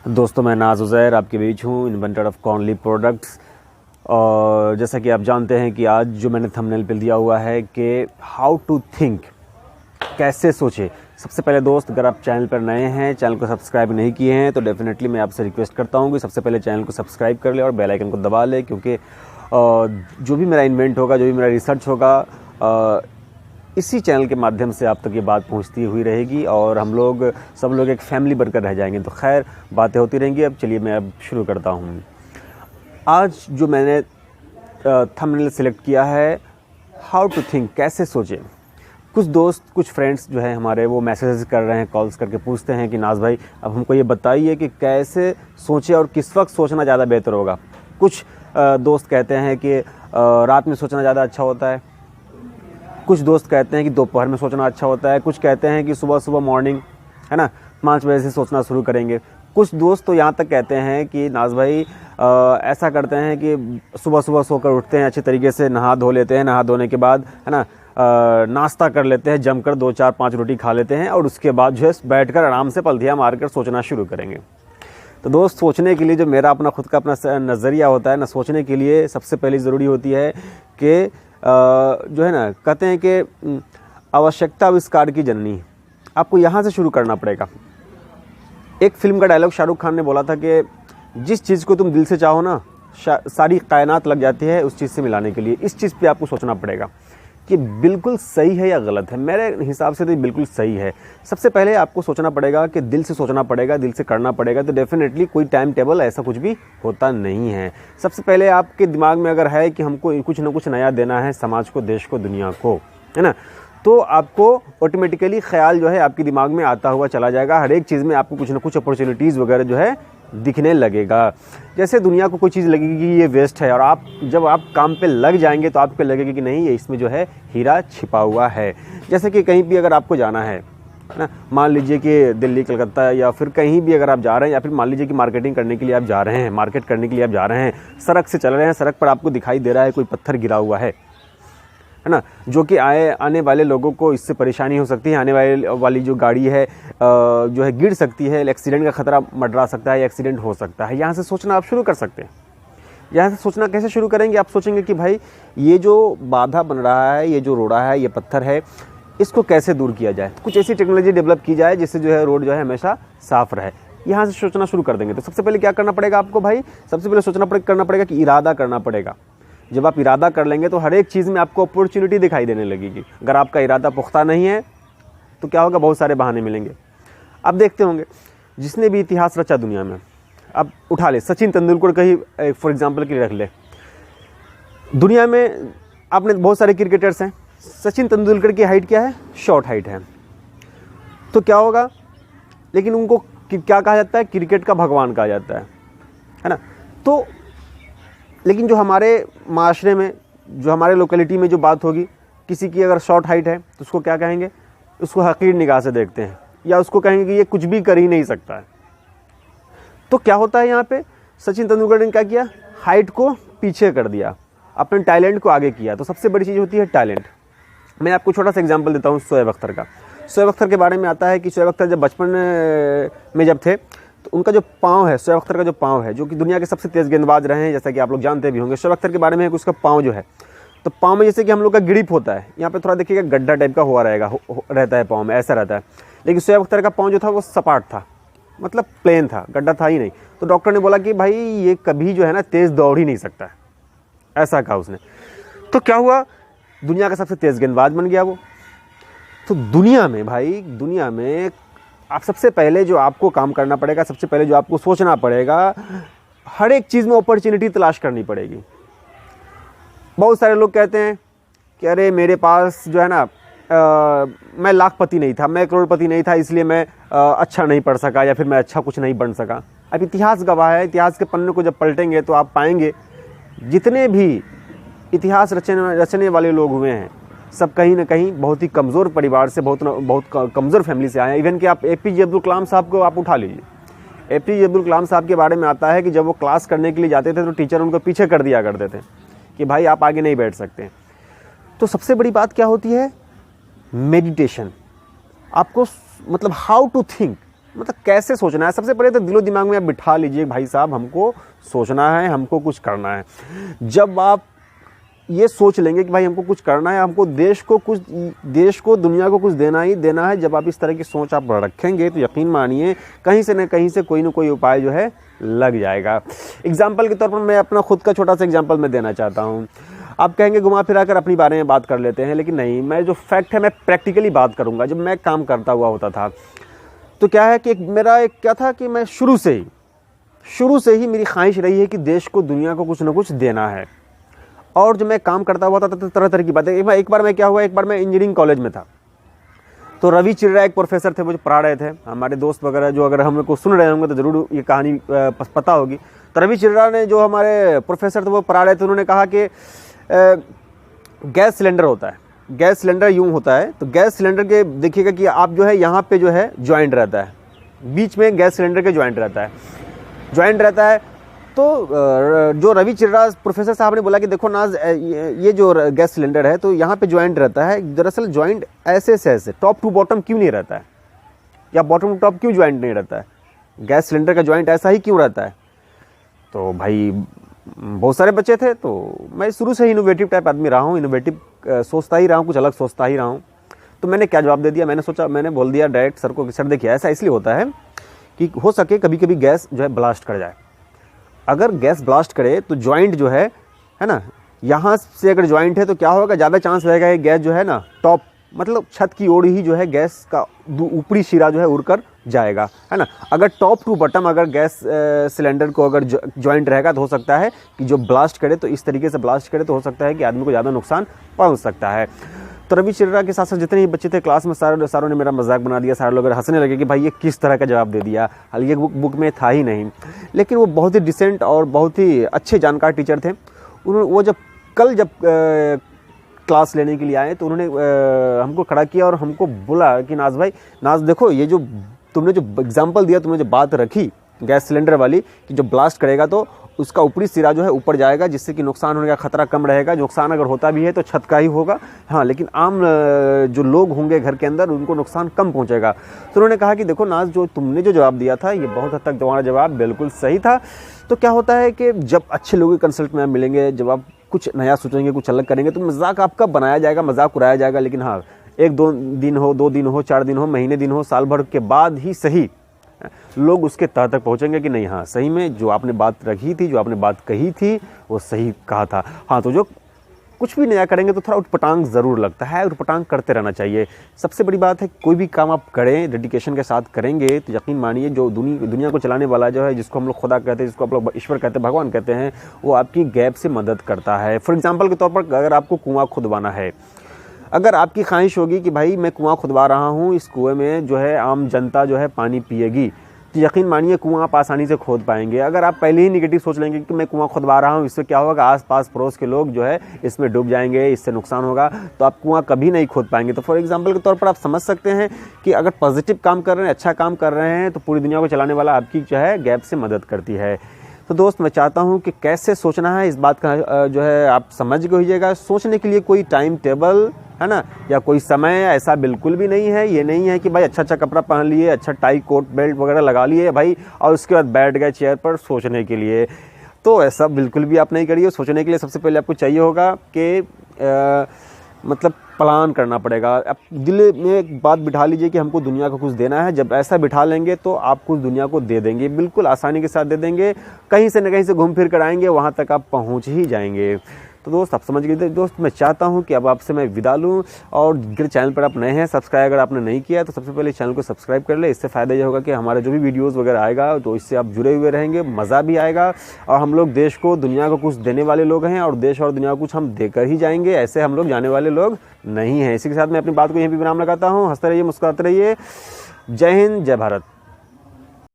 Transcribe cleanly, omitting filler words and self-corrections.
दोस्तों, मैं नाज उज़ैर आपके बीच हूँ, इन्वेंटर ऑफ कॉर्नली प्रोडक्ट्स। और जैसा कि आप जानते हैं कि आज जो मैंने थंबनेल पे दिया हुआ है कि हाउ टू थिंक, कैसे सोचे। सबसे पहले दोस्त, अगर आप चैनल पर नए हैं, चैनल को सब्सक्राइब नहीं किए हैं, तो डेफिनेटली मैं आपसे रिक्वेस्ट करता हूँ कि सबसे पहले चैनल को सब्सक्राइब कर ले और बेल आइकन को दबा ले, क्योंकि जो भी मेरा इन्वेंट होगा, जो भी मेरा रिसर्च होगा, इसी चैनल के माध्यम से आप तक ये बात पहुंचती हुई रहेगी और हम लोग सब लोग एक फैमिली बनकर रह जाएंगे। तो खैर, बातें होती रहेंगी। अब चलिए मैं अब शुरू करता हूं। आज जो मैंने थंबनेल सेलेक्ट किया है, हाउ टू थिंक, कैसे सोचें। कुछ दोस्त, कुछ फ्रेंड्स जो हैं हमारे, वो मैसेजेस कर रहे हैं, कॉल्स करके पूछते हैं कि नाज भाई, अब हमको ये बताइए कि कैसे सोचें और किस वक्त सोचना ज़्यादा बेहतर होगा। कुछ दोस्त कहते हैं कि रात में सोचना ज़्यादा अच्छा होता है, कुछ दोस्त कहते हैं कि दोपहर में सोचना अच्छा होता है, कुछ कहते हैं कि सुबह सुबह मॉर्निंग, है ना, 5 बजे से सोचना शुरू करेंगे। कुछ दोस्त तो यहाँ तक कहते हैं कि नाज भाई ऐसा करते हैं कि सुबह सुबह सोकर उठते हैं, अच्छे तरीके से नहा धो लेते हैं, नहा धोने के बाद, है ना, नाश्ता कर लेते हैं, जमकर 2 4 5 रोटी खा लेते हैं और उसके बाद जो है बैठकर आराम से पलथियाँ मारकर सोचना शुरू करेंगे। तो दोस्त, सोचने के लिए जो मेरा अपना खुद का अपना नज़रिया होता है ना, सोचने के लिए सबसे पहले ज़रूरी होती है कि जो है ना, कहते हैं कि आवश्यकता आविष्कार की जननी। आपको यहाँ से शुरू करना पड़ेगा। एक फिल्म का डायलॉग शाहरुख खान ने बोला था कि जिस चीज़ को तुम दिल से चाहो ना, सारी कायनात लग जाती है उस चीज़ से मिलाने के लिए। इस चीज़ पे आपको सोचना पड़ेगा कि बिल्कुल सही है या गलत है। मेरे हिसाब से तो ये बिल्कुल सही है। सबसे पहले आपको सोचना पड़ेगा कि दिल से सोचना पड़ेगा, दिल से करना पड़ेगा। तो डेफिनेटली कोई टाइम टेबल ऐसा कुछ भी होता नहीं है। सबसे पहले आपके दिमाग में अगर है कि हमको कुछ ना कुछ नया देना है समाज को, देश को, दुनिया को, है ना, तो आपको ऑटोमेटिकली ख्याल जो है आपके दिमाग में आता हुआ चला जाएगा। हर एक चीज़ में आपको कुछ ना कुछ अपॉर्चुनिटीज़ वगैरह जो है दिखने लगेगा। जैसे दुनिया को कोई चीज़ लगेगी कि ये वेस्ट है, और जब आप काम पे लग जाएंगे तो आपको लगेगा कि नहीं, ये इसमें जो है हीरा छिपा हुआ है। जैसे कि कहीं भी अगर आपको जाना है ना, मान लीजिए कि दिल्ली, कलकत्ता, या फिर कहीं भी अगर आप जा रहे हैं, या फिर मान लीजिए कि मार्केटिंग करने के लिए आप जा रहे हैं, मार्केट करने के लिए आप जा रहे हैं, सड़क से चल रहे हैं, सड़क पर आपको दिखाई दे रहा है कोई पत्थर गिरा हुआ है ना, जो कि आने वाले लोगों को इससे परेशानी हो सकती है। आने वाली जो गाड़ी है जो है गिर सकती है, एक्सीडेंट का खतरा मंडरा सकता है, एक्सीडेंट हो सकता है। यहाँ से सोचना आप शुरू कर सकते हैं। यहाँ से सोचना कैसे शुरू करेंगे? आप सोचेंगे कि भाई, ये जो बाधा बन रहा है, ये जो रोड़ा है, ये पत्थर है, इसको कैसे दूर किया जाए। कुछ ऐसी टेक्नोलॉजी डेवलप की जाए जिससे जो है रोड जो है हमेशा साफ रहे। यहाँ से सोचना शुरू कर देंगे। तो सबसे पहले क्या करना पड़ेगा आपको भाई? सबसे पहले करना पड़ेगा कि इरादा करना पड़ेगा। जब आप इरादा कर लेंगे तो हर एक चीज़ में आपको अपॉर्चुनिटी दिखाई देने लगेगी। अगर आपका इरादा पुख्ता नहीं है तो क्या होगा? बहुत सारे बहाने मिलेंगे। आप देखते होंगे, जिसने भी इतिहास रचा दुनिया में, अब उठा ले, सचिन तेंदुलकर का ही फॉर एग्जांपल के लिए रख ले। दुनिया में आपने बहुत सारे क्रिकेटर्स हैं, सचिन तेंदुलकर की हाइट क्या है? शॉर्ट हाइट है। तो क्या होगा? लेकिन उनको क्या कहा जाता है? क्रिकेट का भगवान कहा जाता है ना। तो लेकिन जो हमारे माशरे में, जो हमारे लोकेलिटी में जो बात होगी, किसी की अगर शॉर्ट हाइट है तो उसको क्या कहेंगे? उसको हकीर निगाह से देखते हैं, या उसको कहेंगे कि ये कुछ भी कर ही नहीं सकता है। तो क्या होता है यहाँ पे? सचिन तेंदुलकर ने क्या किया? हाइट को पीछे कर दिया, अपने टैलेंट को आगे किया। तो सबसे बड़ी चीज़ होती है टैलेंट। मैं आपको छोटा सा एग्जाम्पल देता हूँ शोएब अख्तर का। शोएब अख्तर के बारे में आता है कि शोएब अख्तर जब बचपन में जब थे, तो उनका जो पाँव है, शोएब अख्तर का जो पाँव है, जो कि दुनिया के सबसे तेज़ गेंदबाज रहे हैं, जैसा कि आप लोग जानते भी होंगे। शोएब अख्तर के बारे में है कि उसका पाँव जो है, तो पाँव में जैसे कि हम लोग का ग्रिप होता है, यहाँ पे थोड़ा देखिएगा गड्ढा टाइप का हुआ रहता है पाँव में, ऐसा रहता है। लेकिन शोएब अख्तर का पाँव जो था वो सपाट था, मतलब प्लेन था, गड्ढा था ही नहीं। तो डॉक्टर ने बोला कि भाई ये कभी जो है ना तेज़ दौड़ ही नहीं सकता है, ऐसा कहा उसने। तो क्या हुआ? दुनिया का सबसे तेज़ गेंदबाज बन गया वो। तो दुनिया में भाई, दुनिया में आप सबसे पहले जो आपको काम करना पड़ेगा, सबसे पहले जो आपको सोचना पड़ेगा, हर एक चीज़ में अपॉर्चुनिटी तलाश करनी पड़ेगी। बहुत सारे लोग कहते हैं कि अरे मेरे पास जो है ना, मैं लाखपति नहीं था, मैं करोड़पति नहीं था, इसलिए मैं अच्छा नहीं पढ़ सका, या फिर मैं अच्छा कुछ नहीं बन सका। अब इतिहास गवाह है, इतिहास के पन्ने को जब पलटेंगे तो आप पाएंगे जितने भी इतिहास रचने वाले लोग हुए हैं, सब कहीं ना कहीं बहुत ही कमज़ोर परिवार से, बहुत कमज़ोर फैमिली से आए हैं। इवन कि आप APJ अब्दुल कलाम साहब को आप उठा लीजिए। APJ अब्दुल कलाम साहब के बारे में आता है कि जब वो क्लास करने के लिए जाते थे तो टीचर उनको पीछे कर दिया करते थे कि भाई आप आगे नहीं बैठ सकते। तो सबसे बड़ी बात क्या होती है? मेडिटेशन। आपको मतलब हाउ टू थिंक, मतलब कैसे सोचना है। सबसे पहले तो दिलो दिमाग में आप बिठा लीजिए भाई साहब हमको सोचना है, हमको कुछ करना है। जब आप ये सोच लेंगे कि भाई हमको कुछ करना है, हमको देश को दुनिया को कुछ देना ही देना है, जब आप इस तरह की सोच आप रखेंगे तो यकीन मानिए कहीं से न कहीं से कोई ना कोई उपाय जो है लग जाएगा। एग्जाम्पल के तौर पर मैं अपना खुद का छोटा सा एग्जाम्पल मैं देना चाहता हूँ। आप कहेंगे घुमा फिरा कर अपनी बारे में बात कर लेते हैं, लेकिन नहीं, मैं जो फैक्ट है मैं प्रैक्टिकली बात करूँगा। जब मैं काम करता हुआ होता था तो क्या है कि मेरा एक क्या था कि मैं शुरू से ही मेरी ख्वाहिश रही है कि देश को दुनिया को कुछ ना कुछ देना है। और जो मैं काम करता हुआ था तो तरह तरह की बातें। एक बार मैं इंजीनियरिंग कॉलेज में था, तो रवि चिर्रा एक प्रोफेसर थे, वो जो पढ़ा रहे थे। हमारे दोस्त वगैरह जो अगर हम लोग को सुन रहे होंगे तो ज़रूर ये कहानी पता होगी। तो रवि चिर्रा ने जो हमारे प्रोफेसर थे वो पढ़ा रहे थे, उन्होंने कहा कि गैस सिलेंडर होता है, गैस सिलेंडर यूँ होता है। तो गैस सिलेंडर के देखिएगा कि आप जो है यहाँ पे जो है जॉइंट रहता है, बीच में गैस सिलेंडर के जॉइंट रहता है। तो जो रवि चिर्रा प्रोफेसर साहब ने बोला कि देखो नाज, ये जो गैस सिलेंडर है तो यहाँ पे जॉइंट रहता है। दरअसल जॉइंट ऐसे से ऐसे टॉप टू बॉटम क्यों नहीं रहता है, या बॉटम टू टॉप क्यों जॉइंट नहीं रहता है, गैस सिलेंडर का जॉइंट ऐसा ही क्यों रहता है। तो भाई बहुत सारे बच्चे थे, तो मैं शुरू से ही इनोवेटिव टाइप आदमी रहा हूँ, इनोवेटिव सोचता ही रहा हूँ, कुछ अलग सोचता ही रहा हूँ। तो मैंने क्या जवाब दे दिया, मैंने बोल दिया डायरेक्ट सर को, सर देखिए ऐसा इसलिए होता है कि हो सके कभी कभी गैस जो है ब्लास्ट कर जाए। अगर गैस ब्लास्ट करे तो जॉइंट जो है ना, यहाँ से अगर जॉइंट है तो क्या होगा, ज़्यादा चांस रहेगा कि गैस जो है ना टॉप मतलब छत की ओर ही जो है गैस का ऊपरी सिरा जो है उड़कर जाएगा, है ना। अगर टॉप टू बॉटम अगर गैस सिलेंडर को अगर जॉइंट रहेगा तो हो सकता है कि जो ब्लास्ट करे तो इस तरीके से ब्लास्ट करे तो हो सकता है कि आदमी को ज़्यादा नुकसान पहुँच सकता है। तो रवि चिर्रा के साथ साथ जितने ही बच्चे थे क्लास में सारों ने मेरा मजाक बना दिया। सारे लोग हंसने लगे कि भाई ये किस तरह का जवाब दे दिया, हालांकि ये बुक में था ही नहीं। लेकिन वो बहुत ही डिसेंट और बहुत ही अच्छे जानकार टीचर थे। उन्होंने वो जब क्लास लेने के लिए आए तो उन्होंने हमको खड़ा किया और हमको बोला कि नाज देखो, ये जो तुमने जो एग्जाम्पल दिया, तुमने जो बात रखी गैस सिलेंडर वाली कि जो ब्लास्ट करेगा तो उसका ऊपरी सिरा जो है ऊपर जाएगा, जिससे कि नुकसान होने का खतरा कम रहेगा। नुकसान अगर होता भी है तो छत का ही होगा, हाँ, लेकिन आम जो लोग होंगे घर के अंदर उनको नुकसान कम पहुंचेगा। तो उन्होंने कहा कि देखो नाज, जो तुमने जो जवाब दिया था ये बहुत हद तक तुम्हारा जवाब बिल्कुल सही था। तो क्या होता है कि जब अच्छे लोगों के कंसल्ट में आप मिलेंगे, जब आप कुछ नया सोचेंगे, कुछ अलग करेंगे तो मजाक आपका बनाया जाएगा, मजाक उड़ाया जाएगा। लेकिन हाँ, 1-2 दिन हो, 2 दिन हो, 4 दिन हो, महीने दिन हो, साल भर के बाद ही सही लोग उसके तह तक पहुंचेंगे कि नहीं, हाँ सही में जो आपने बात रखी थी, जो आपने बात कही थी वो सही कहा था। हाँ, तो जो कुछ भी नया करेंगे तो थोड़ा उटपटांग ज़रूर लगता है, उटपटांग करते रहना चाहिए। सबसे बड़ी बात है कोई भी काम आप करें डेडिकेशन के साथ करेंगे तो यकीन मानिए जो दुनिया को चलाने वाला जो है, जिसको हम लोग खुदा कहते हैं, जिसको आप लोग ईश्वर कहते हैं, भगवान कहते हैं, वो आपकी गैप से मदद करता है। फॉर एग्जाम्पल के तौर पर अगर आपको कुआँ खुदवाना है, अगर आपकी ख्वाहिश होगी कि भाई मैं कुआँ खुदवा रहा हूँ, इस कुएँ में जो है आम जनता जो है पानी पिएगी, तो यकीन मानिए कुआं आप आसानी से खोद पाएंगे। अगर आप पहले ही निगेटिव सोच लेंगे कि मैं कुआं खुदवा रहा हूं, इससे क्या होगा, आसपास पड़ोस के लोग जो है इसमें डूब जाएंगे, इससे नुकसान होगा, तो आप कुआं कभी नहीं खोद पाएंगे। तो फॉर एग्जांपल के तौर पर आप समझ सकते हैं कि अगर पॉजिटिव काम कर रहे हैं, अच्छा काम कर रहे हैं, तो पूरी दुनिया को चलाने वाला आपकी जो है गैप से मदद करती है। तो दोस्त, मैं चाहता हूं कि कैसे सोचना है इस बात का जो है आप समझ के होइएगा। सोचने के लिए कोई टाइम टेबल है ना, या कोई समय ऐसा बिल्कुल भी नहीं है। ये नहीं है कि भाई अच्छा कपड़ा पहन लिए, अच्छा टाई कोट बेल्ट वगैरह लगा लिए भाई और उसके बाद बैठ गए चेयर पर सोचने के लिए, तो ऐसा बिल्कुल भी आप नहीं करिए। सोचने के लिए सबसे पहले आपको चाहिए होगा कि मतलब प्लान करना पड़ेगा। आप दिल में एक बात बिठा लीजिए कि हमको दुनिया को कुछ देना है। जब ऐसा बिठा लेंगे तो आप कुछ दुनिया को दे देंगे, बिल्कुल आसानी के साथ दे देंगे। कहीं से न कहीं से घूम फिर कर आएंगे, वहाँ तक आप पहुँच ही जाएंगे। तो दोस्त, आप समझ गए। दोस्त, मैं चाहता हूं कि अब आपसे मैं विदा लूं, और अगर चैनल पर आप नए हैं, सब्सक्राइब अगर आपने नहीं किया तो सबसे पहले चैनल को सब्सक्राइब कर ले। इससे फ़ायदा ये होगा कि हमारे जो भी वीडियोस वगैरह आएगा तो इससे आप जुड़े हुए रहेंगे, मज़ा भी आएगा, और हम लोग देश को दुनिया को कुछ देने वाले लोग हैं, और देश और दुनिया को कुछ हम देकर ही जाएंगे। ऐसे हम लोग जाने वाले लोग नहीं हैं। इसी के साथ मैं अपनी बात को यहीं पर विराम लगाता हूँ। हंसते रहिए, मुस्कुराते रहिए। जय हिंद, जय भारत।